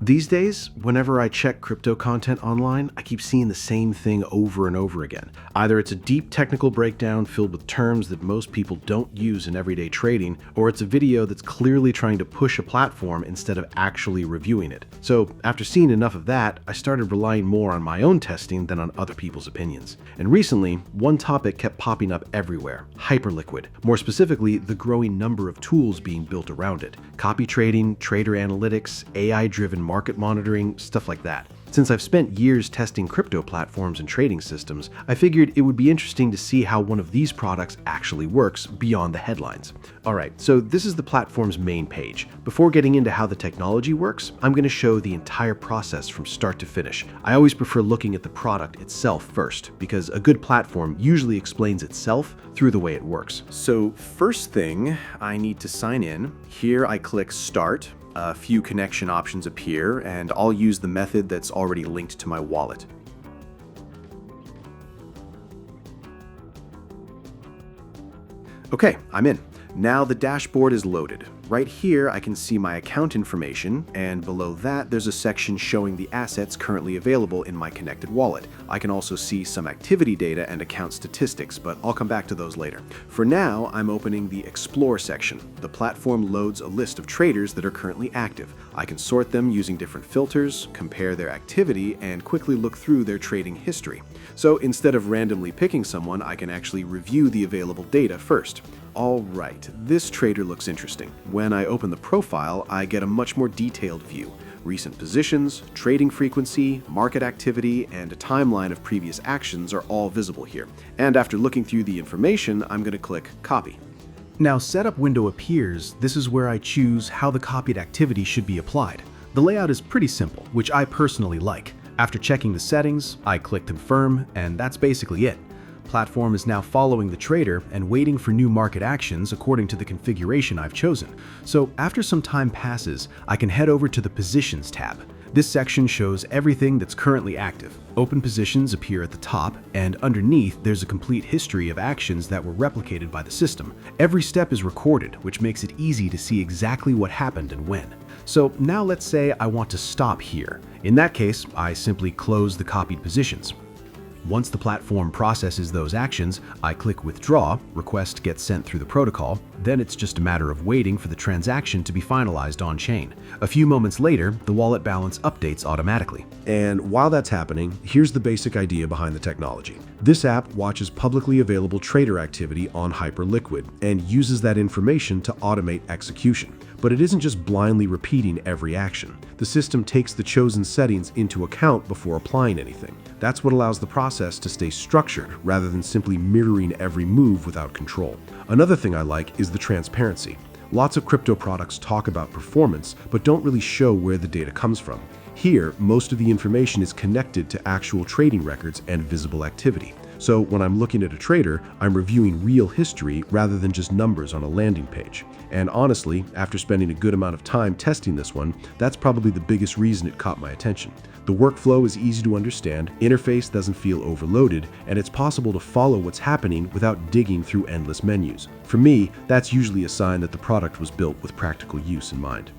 These days, whenever I check crypto content online, I keep seeing the same thing over and over again. Either it's a deep technical breakdown filled with terms that most people don't use in everyday trading, or it's a video that's clearly trying to push a platform instead of actually reviewing it. So after seeing enough of that, I started relying more on my own testing than on other people's opinions. And recently, one topic kept popping up everywhere: Hyperliquid. More specifically, the growing number of tools being built around it. Copy trading, trader analytics, AI-driven market monitoring, stuff like that. Since I've spent years testing crypto platforms and trading systems, I figured it would be interesting to see how one of these products actually works beyond the headlines. Alright, so this is the platform's main page. Before getting into how the technology works, I'm going to show the entire process from start to finish. I always prefer looking at the product itself first, because a good platform usually explains itself through the way it works. So first thing, I need to sign in. Here I click Start. A few connection options appear, and I'll use the method that's already linked to my wallet. Okay, I'm in. Now the dashboard is loaded. Right here, I can see my account information, and below that, there's a section showing the assets currently available in my connected wallet. I can also see some activity data and account statistics, but I'll come back to those later. For now, I'm opening the Explore section. The platform loads a list of traders that are currently active. I can sort them using different filters, compare their activity, and quickly look through their trading history. So instead of randomly picking someone, I can actually review the available data first. Alright, this trader looks interesting. When I open the profile, I get a much more detailed view. Recent positions, trading frequency, market activity, and a timeline of previous actions are all visible here. And after looking through the information, I'm going to click Copy. Now, Setup window appears. This is where I choose how the copied activity should be applied. The layout is pretty simple, which I personally like. After checking the settings, I click Confirm, and that's basically it. Platform is now following the trader and waiting for new market actions according to the configuration I've chosen. So after some time passes, I can head over to the Positions tab. This section shows everything that's currently active. Open positions appear at the top, and underneath there's a complete history of actions that were replicated by the system. Every step is recorded, which makes it easy to see exactly what happened and when. So now let's say I want to stop here. In that case, I simply close the copied positions. Once the platform processes those actions, I click Withdraw, request gets sent through the protocol, then it's just a matter of waiting for the transaction to be finalized on-chain. A few moments later, the wallet balance updates automatically. And while that's happening, here's the basic idea behind the technology. This app watches publicly available trader activity on Hyperliquid and uses that information to automate execution. But it isn't just blindly repeating every action. The system takes the chosen settings into account before applying anything. That's what allows the process to stay structured rather than simply mirroring every move without control. Another thing I like is the transparency. Lots of crypto products talk about performance, but don't really show where the data comes from. Here, most of the information is connected to actual trading records and visible activity. So when I'm looking at a trader, I'm reviewing real history rather than just numbers on a landing page. And honestly, after spending a good amount of time testing this one, that's probably the biggest reason it caught my attention. The workflow is easy to understand, interface doesn't feel overloaded, and it's possible to follow what's happening without digging through endless menus. For me, that's usually a sign that the product was built with practical use in mind.